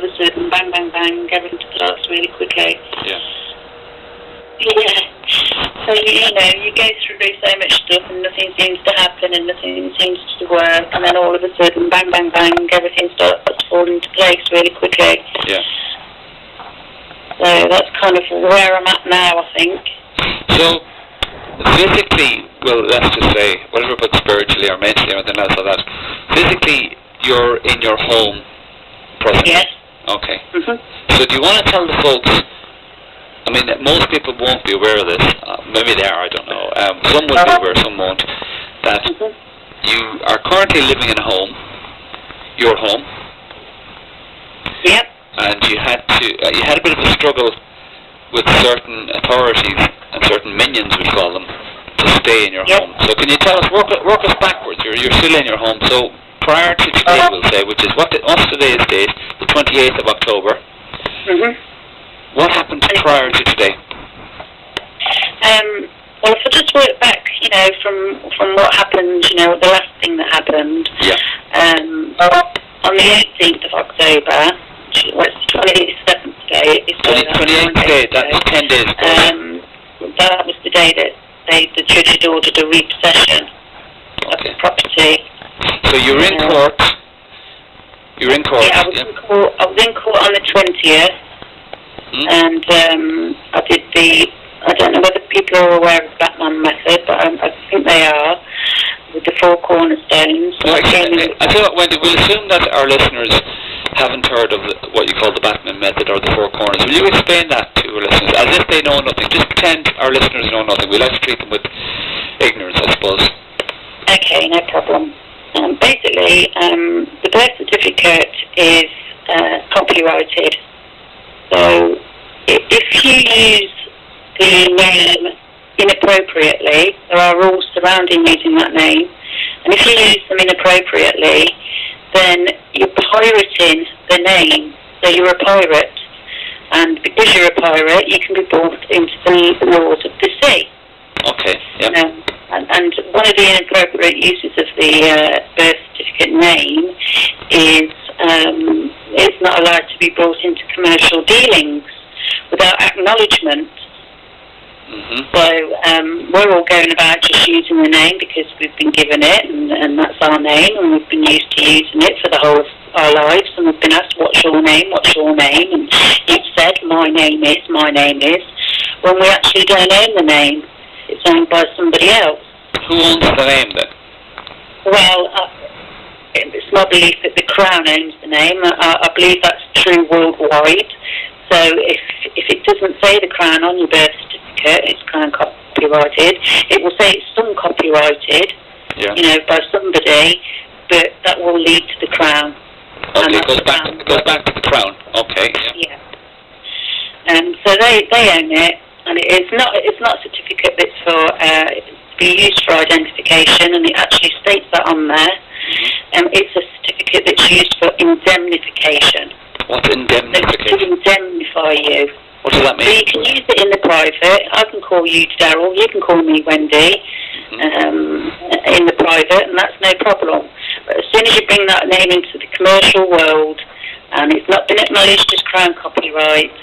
of a sudden, bang, bang, bang, everything starts really quickly. Yeah. Yeah. So, you go through so much stuff and nothing seems to happen and nothing seems to work, and then all of a sudden, bang, bang, bang, everything starts falling into place really quickly. Yeah. So that's kind of where I'm at now, I think. So, physically, well, let's just say, whatever, but spiritually or mentally or anything else like that, physically, you're in your home presently? Yes. Okay. So do you want to tell the folks, I mean, most people won't be aware of this, maybe they are, I don't know, some will be aware, some won't, that you are currently living in a home, your home. Yep. And you had a bit of a struggle with certain authorities and certain minions, we call them, to stay in your home. So can you tell us, work us backwards, you're still in your home, so prior to today, we'll say, which is, what's today's date, the 28th of October, what happened prior to today? Well, if I just work back, from what happened, the last thing that happened, on the 18th of October, well, it's the 27th today. 28th today, that was 10 days ago. That was the day that the judge had ordered a repossession of the property. So you're in court. You're in court. Yeah, I was in court on the 20th, and I did I don't know whether people are aware of the Batman method, but I think they are, with the 4 cornerstones. Well, I tell you what, Wendy, we'll assume that our listeners haven't heard of what you call the Batman method or the 4 corners. Will you explain that to our listeners, as if they know nothing? Just pretend our listeners know nothing. We like to treat them with ignorance, I suppose. Okay, no problem. Basically, the birth certificate is copyrighted. So if you use the name inappropriately, there are rules surrounding using that name, and if you use them inappropriately, then you're pirating the name. So you're a pirate, and because you're a pirate, you can be brought into the laws of the sea. Okay, yeah. And one of the inappropriate uses of the birth certificate name is it's not allowed to be brought into commercial dealings without acknowledgement. So we're all going about just using the name because we've been given it, and that's our name, and we've been used to using it for the whole of our lives, and we've been asked, what's your name, and you've said, my name is, when we actually don't own the name. It's owned by somebody else. Who owns the name then? Well, it's my belief that the Crown owns the name. I believe that's true worldwide. So if it doesn't say the Crown on your birth certificate, it's Crown copyrighted. It will say it's some copyrighted, by somebody, but that will lead to the Crown. Okay, it goes back to the Crown. Okay. Yeah. So they own it, and it's not a certificate that's for to be used for identification, and it actually states that on there. It's a certificate that's used for indemnification. What's indemnification? To indemnify you. What does that mean? So you can use it in the private. I can call you Daryl. You can call me Wendy. In the private, and that's no problem. But as soon as you bring that name into the commercial world, and it's not been acknowledged as Crown copyright,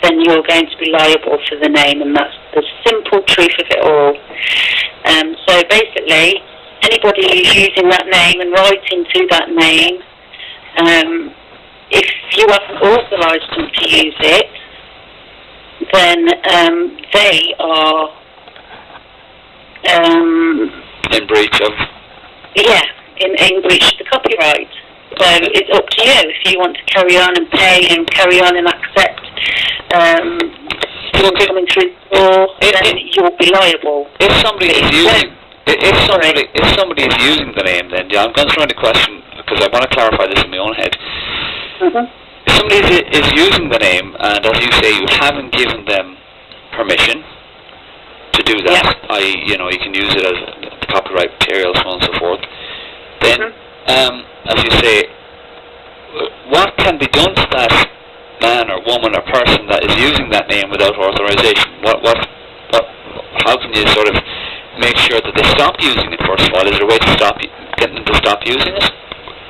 then you're going to be liable for the name, and that's the simple truth of it all. So basically, anybody who's using that name and writing to that name, if you haven't authorised them to use it, then they are in breach of? Yeah, in breach of the copyright. So it's up to you if you want to carry on and pay and carry on and accept coming through the door, then you'll be liable. If somebody is using the name, then I'm going to throw in a question because I want to clarify this in my own head. If somebody is using the name, and as you say, you haven't given them permission to do that, you can use it as copyright material, so on and so forth, then, as you say, what can be done to that man or woman or person that is using that name without authorization? How can you sort of make sure that they stop using it, first of all? Is there a way to getting them to stop using it?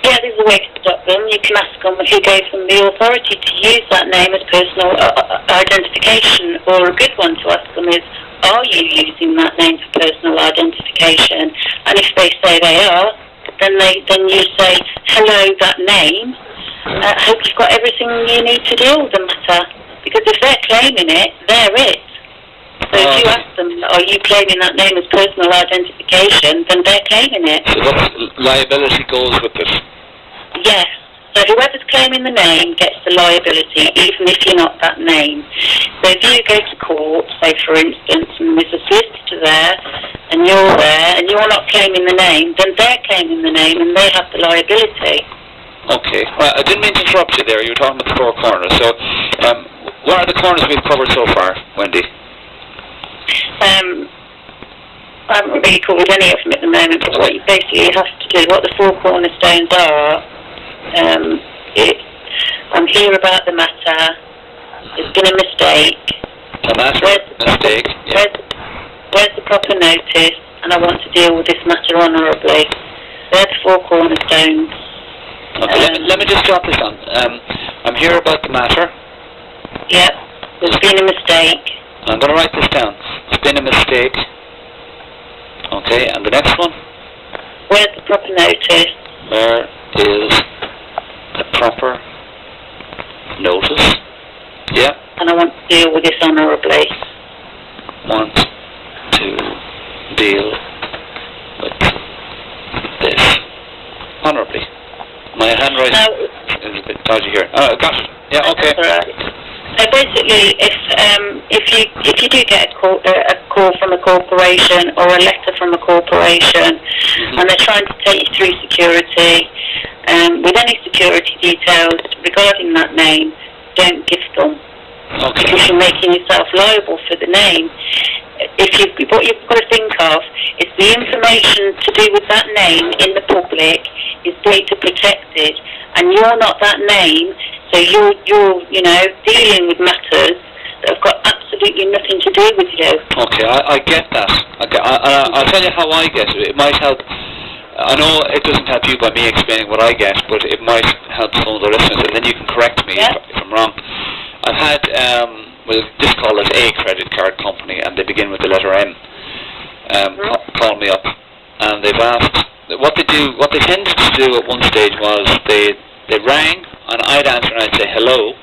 Yeah, there's a way to stop stop them, you can ask them who gave them the authority to use that name as personal identification, or a good one to ask them is, are you using that name for personal identification? And if they say they are, then you say, hello, that name. I hope you've got everything you need to deal with the matter. Because if they're claiming it, they're it. So if you ask them, are you claiming that name as personal identification, then they're claiming it. So that's liability goes with it? Yes. So whoever's claiming the name gets the liability, even if you're not that name. So if you go to court, say for instance, and there's a solicitor there, and you're there, and you're not claiming the name, then they're claiming the name, and they have the liability. Okay. Well, I didn't mean to interrupt you there. You were talking about the 4 corners. So, what are the corners we've covered so far, Wendy? I haven't really covered any of them at the moment, but what you basically have to do, what the 4 cornerstones are, I'm here about the matter, there's been a mistake. A matter, mistake, yeah. Where's the proper notice, and I want to deal with this matter honourably. They're the 4 cornerstones. Okay, let me just drop this on. I'm here about the matter. Yep, there's been a mistake. I'm going to write this down. There's been a mistake. Okay, and the next one? Where's the proper notice? Where is the proper notice? Yeah. And I want to deal with this honourably. Want to deal with this honourably. My handwriting is a bit dodgy here. Oh, got it. Yeah, okay. That's all right. So basically, if you do get a call from a corporation or a letter from a corporation, and they're trying to take you through security, with any security details regarding that name, don't give them. Okay. Because you're making yourself liable for the name. What you've got to think of is the information to do with that name in the public is data protected, and you're not that name, so you're dealing with matters that have got absolutely nothing to do with you. Okay, I get that. Okay, I'll tell you how I get it. It might help. I know it doesn't help you by me explaining what I get, but it might help some of the listeners, and then you can correct me if I'm wrong. I've had, we'll just call it a credit card company, and they begin with the letter M, call me up, and they've asked, what they tended to do at one stage was they rang, and I'd answer and I'd say hello,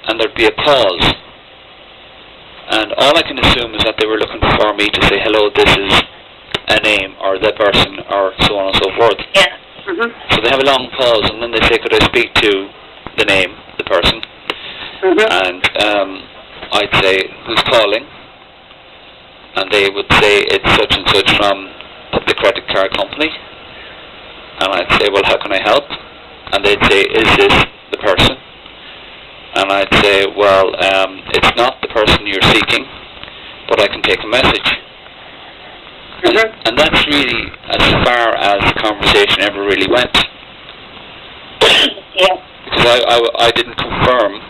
and there'd be a pause, and all I can assume is that they were looking for me to say hello, this is a name, or the person, or so on and so forth. Yeah. So they have a long pause, and then they say, could I speak to the name, the person? And I'd say, who's calling? And they would say, it's such and such from the credit card company. And I'd say, well, how can I help? And they'd say, is this the person? And I'd say, well, it's not the person you're seeking, but I can take a message. And that's really as far as the conversation ever really went. Yeah. Because I didn't confirm,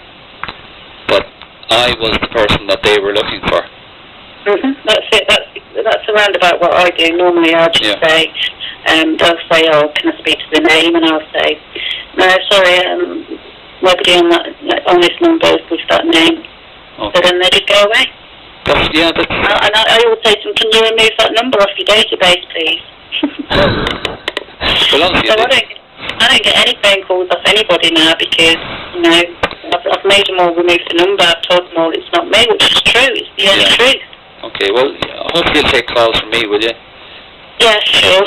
but I was the person that they were looking for. That's it. That's around about what I do. Normally I'll just say, they'll say, oh, can I speak to the name? And I'll say, no, sorry, nobody on this number with that name. Okay. So then they just go away. And I always say to them, can you remove that number off your database, please? Well, so I don't get any phone calls off anybody now because, I've made them all remove the number. I've told them all it's not me, which is true. It's the only truth. Okay, well, hopefully you'll take calls from me, will you? Yeah, sure.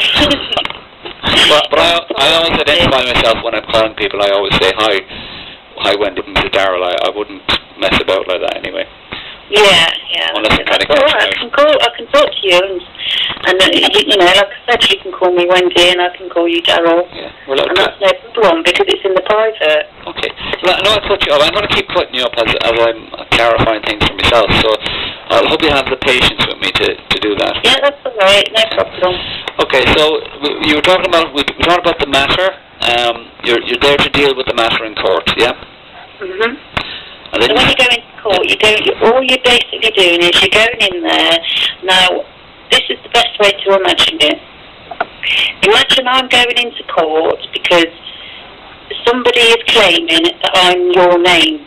but I always identify myself when I'm calling people. I always say, hi Wendy, this is Darryl. I wouldn't mess about like that anyway. Yeah. Unless That's all right. I can talk to you, and like I said, you can call me Wendy, and I can call you Darryl. Yeah. And that's no problem because it's in the private. Okay. Well, I know I put you up. I'm going to keep putting you up as I'm clarifying things for myself. So I hope you have the patience with me to do that. Yeah, that's all right. No problem. Okay. So we talked about the matter. You're there to deal with the matter in court. Yeah. And then so when you go into court, all you're basically doing is you're going in there. Now, this is the best way to imagine it. Imagine I'm going into court because somebody is claiming that I'm your name.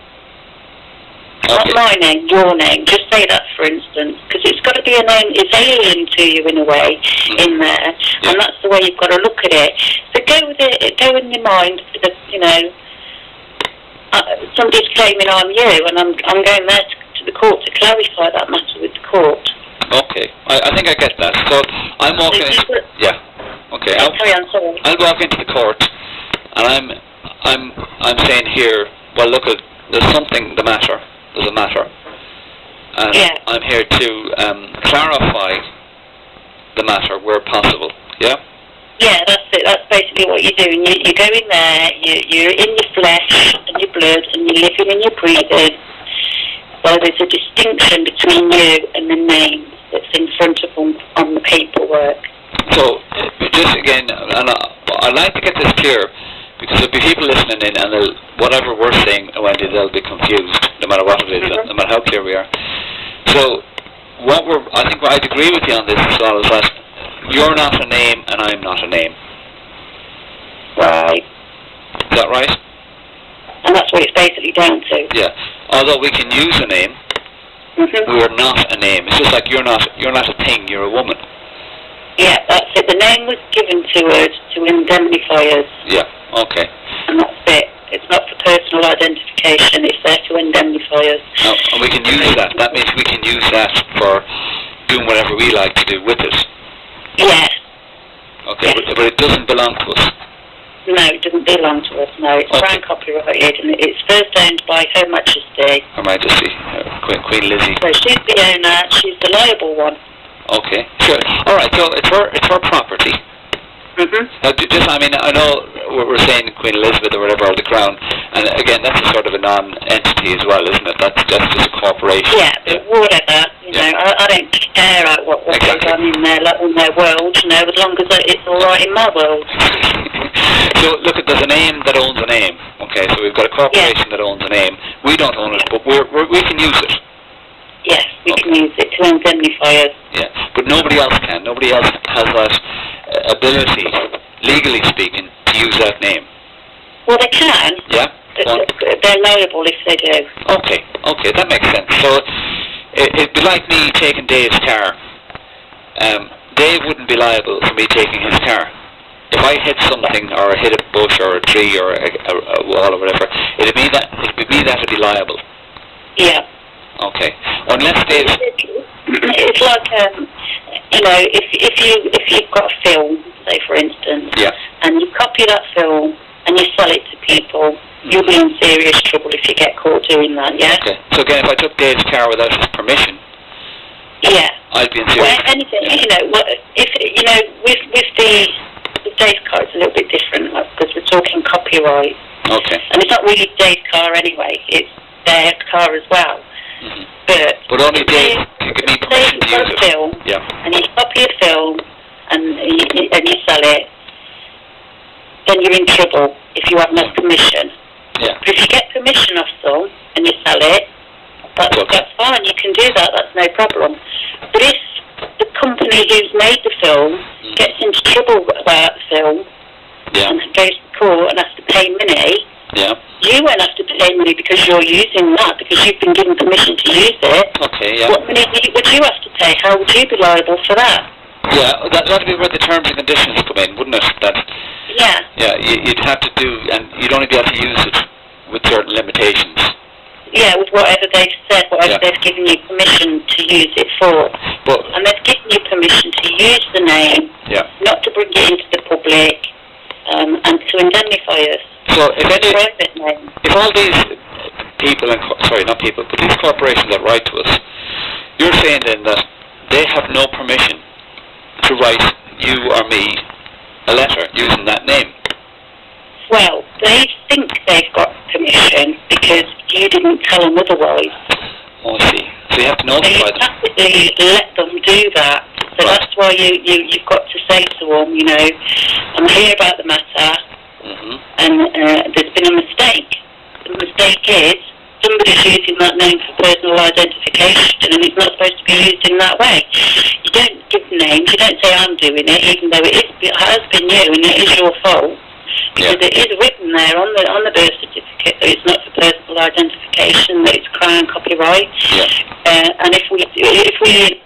Not my name, your name. Just say that, for instance, because it's got to be a name. It's alien to you in a way, in there, and that's the way you've got to look at it. So go with it. Go in your mind. Somebody's claiming I'm you, and I'm going there to the court to clarify that matter with the court. Okay, I think I get that. So I'm walking. Okay. Carry on, sorry. I'll walk into the court, and I'm saying here. Well, look, there's something the matter. There's a matter, and I'm here to clarify the matter where possible. Yeah. Yeah, that's it. That's basically what you're doing. You go in there. You're in your flesh and your blood, and you're living and you're breathing. So there's a distinction between you and the name that's in front of them on the paperwork. So, just again, and I'd like to get this clear. Because there'll be people listening in, and whatever we're saying, Wendy, they'll be confused, no matter what it is, no matter how clear we are. So, I think I'd agree with you on this as well, is that you're not a name, and I'm not a name. Right. Is that right? And that's what it's basically down to. Yeah. Although we can use a name, we are not a name. It's just like you're not a thing, you're a woman. Yeah, that's it. The name was given to us to indemnify us. Yeah. Okay. And that's it. It's not for personal identification. It's there to indemnify us. No, and we can use that. That means we can use that for doing whatever we like to do with it. Yeah. Okay, yes. But it doesn't belong to us. No, it doesn't belong to us. No, it's Crown copyrighted, and it's first owned by Her Majesty. Her Majesty, Queen Lizzie. So she's the owner. She's the liable one. Okay, sure. All right. So it's her property. Now, I know we're saying Queen Elizabeth or whatever, or the Crown, and again, that's a sort of a non-entity as well, isn't it? That's just a corporation. Yeah, but whatever. I don't care what goes on in their world. As long as it's all right in my world. So look, there's a name that owns a name. Okay, so we've got a corporation that owns a name. We don't own it, but we can use it. Yes, we can use it to indemnify us. Yeah, but nobody else can. Nobody else has that ability, legally speaking, to use that name. Well, they can. Yeah? They're liable if they do. Okay, that makes sense. So it'd be like me taking Dave's car. Dave wouldn't be liable for me taking his car. If I hit something, or hit a bush, or a tree, or a wall, or whatever, it'd be me that'd be liable. Yeah. Okay. Unless Dave... It's like, if you've got a film, say for instance, and you copy that film and you sell it to people, you'll be in serious trouble if you get caught doing that, yeah? Okay. So again, if I took Dave's car without his permission, I'd be in serious trouble. Anything, with Dave's car, it's a little bit different, because we're talking copyright. Okay. And it's not really Dave's car anyway, it's their car as well. But only Dave can give me permission to use it. Film, and you copy a film and you sell it, then you're in trouble if you have no permission. Yeah. But if you get permission off some and you sell it, that's fine. You can do that. That's no problem. But if the company who's made the film gets into trouble about the film and goes to court and has to pay money. You won't have to pay money because you're using that, because you've been given permission to use it. Okay, yeah. What money would you have to pay? How would you be liable for that? Yeah, that'd be where the terms and conditions come in, wouldn't it? Yeah, you'd have to do, and you'd only be able to use it with certain limitations. Yeah, with whatever they've said, whatever they've given you permission to use it for. And they've given you permission to use the name, not to bring it into the public, and to indemnify us. So if all these people, but these corporations that write to us, you're saying then that they have no permission to write you or me a letter using that name? Well, they think they've got permission because you didn't tell them otherwise. Oh, I see. So you have to notify them. So you let them do that. So that's why you've got to say to them, I'm here about the matter, and there's been a mistake. The mistake is somebody's using that name for personal identification, and it's not supposed to be used in that way. You don't give names. You don't say I'm doing it, even though it has been you and it is your fault. because it is written there on the birth certificate that it's not for personal identification, that it's Crown copyright. Yeah. And if we